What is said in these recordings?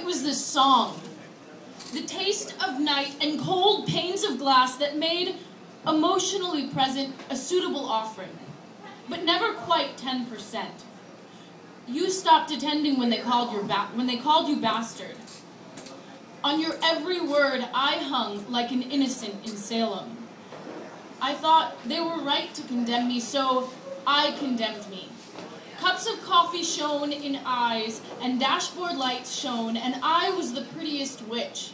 It was the song, the taste of night and cold panes of glass that made emotionally present a suitable offering, but never quite 10%. You stopped attending when they called you bastard. On your every word, I hung like an innocent in Salem. I thought they were right to condemn me, so I condemned me. Cups of coffee shone in eyes, and dashboard lights shone, and I was the prettiest witch.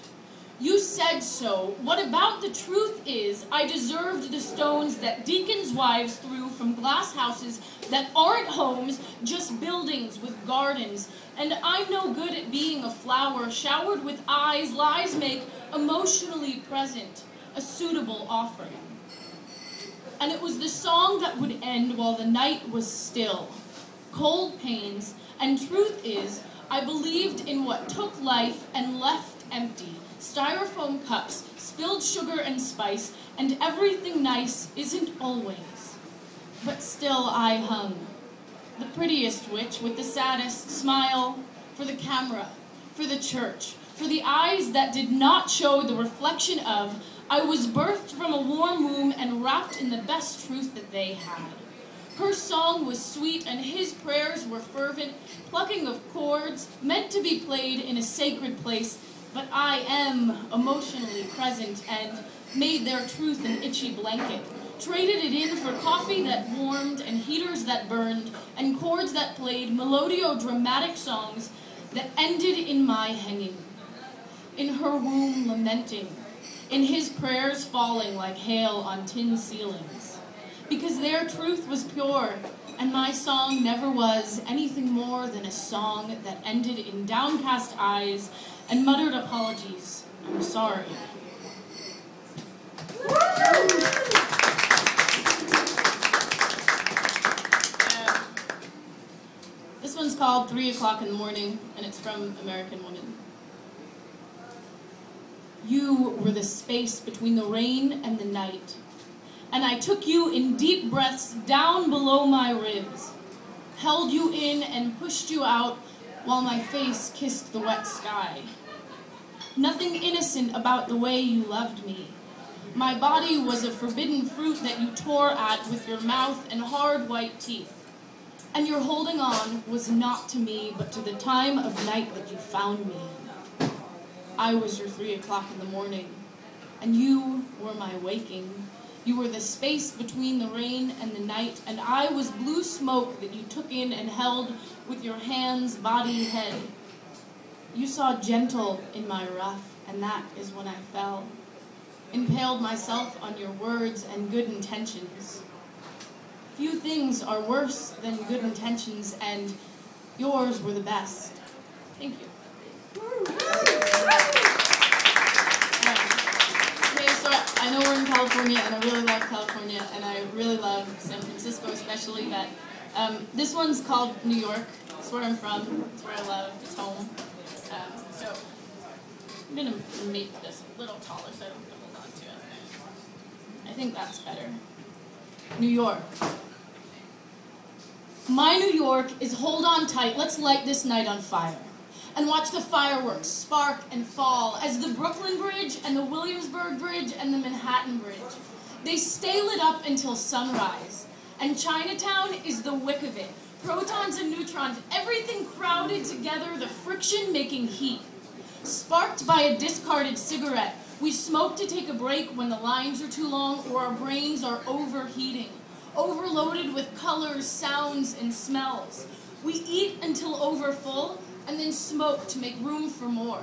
You said so. What about the truth is, I deserved the stones that deacons' wives threw from glass houses that aren't homes, just buildings with gardens. And I'm no good at being a flower, showered with eyes lies make emotionally present, a suitable offering. And it was the song that would end while the night was still. Cold pains, and truth is, I believed in what took life and left empty. Styrofoam cups, spilled sugar and spice, and everything nice isn't always. But still I hung, the prettiest witch with the saddest smile, for the camera, for the church, for the eyes that did not show the reflection of, I was birthed from a warm womb and wrapped in the best truth that they had. Her song was sweet and his prayers were fervent, plucking of chords, meant to be played in a sacred place, but I am emotionally present and made their truth an itchy blanket, traded it in for coffee that warmed and heaters that burned and chords that played melodio-dramatic songs that ended in my hanging, in her womb lamenting, in his prayers falling like hail on tin ceilings, because their truth was pure and my song never was anything more than a song that ended in downcast eyes and muttered apologies. I'm sorry. This one's called 3 o'clock in the morning, and it's from American Woman. You were the space between the rain and the night, and I took you in deep breaths down below my ribs, held you in and pushed you out while my face kissed the wet sky. Nothing innocent about the way you loved me. My body was a forbidden fruit that you tore at with your mouth and hard white teeth. And your holding on was not to me, but to the time of night that you found me in. I was your 3 o'clock in the morning, and you were my waking. You were the space between the rain and the night, and I was blue smoke that you took in and held with your hands, body, head. You saw gentle in my rough, and that is when I fell. Impaled myself on your words and good intentions. Few things are worse than good intentions, and yours were the best. Thank you. Okay, so I know we're in California, and I really love California, and I really love San Francisco especially, but this one's called New York. It's where I'm from. It's where I love. It's home. So I'm going to make this a little taller so I don't have to hold on to it. I think that's better. New York. My New York is hold on tight, let's light this night on fire. And watch the fireworks spark and fall as the Brooklyn Bridge and the Williamsburg Bridge and the Manhattan Bridge. They stay lit up until sunrise. And Chinatown is the wick of it. Protons and neutrons, everything crowded together, the friction making heat. Sparked by a discarded cigarette, we smoke to take a break when the lines are too long or our brains are overheating. Overloaded with colors, sounds, and smells. We eat until overfull, and then smoke to make room for more.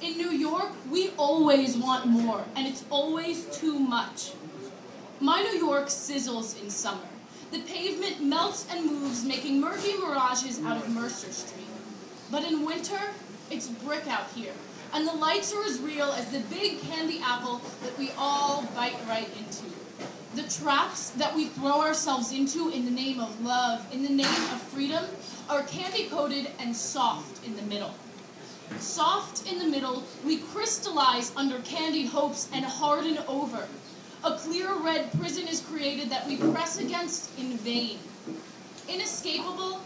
In New York, we always want more, and it's always too much. My New York sizzles in summer. The pavement melts and moves, making murky mirages out of Mercer Street. But in winter, it's brick out here, and the lights are as real as the big candy apple that we all bite right into. The traps that we throw ourselves into in the name of love, in the name of freedom, are candy-coated and soft in the middle. Soft in the middle, we crystallize under candied hopes and harden over. A clear red prison is created that we press against in vain. Inescapable,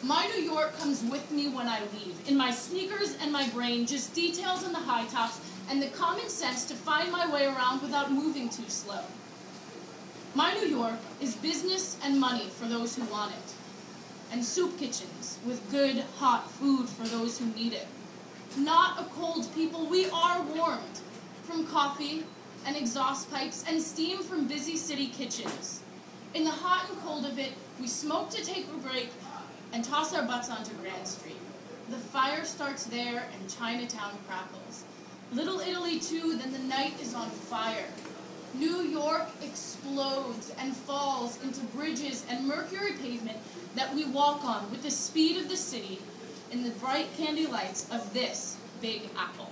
My New York comes with me when I leave. In my sneakers and my brain, just details on the high tops and the common sense to find my way around without moving too slow. My New York is business and money for those who want it, and soup kitchens with good, hot food for those who need it. Not a cold people, we are warmed from coffee and exhaust pipes and steam from busy city kitchens. In the hot and cold of it, we smoke to take a break and toss our butts onto Grand Street. The fire starts there and Chinatown crackles. Little Italy too, then the night is on fire. New York explodes and falls into bridges and mercury pavement that we walk on with the speed of the city in the bright candy lights of this Big Apple.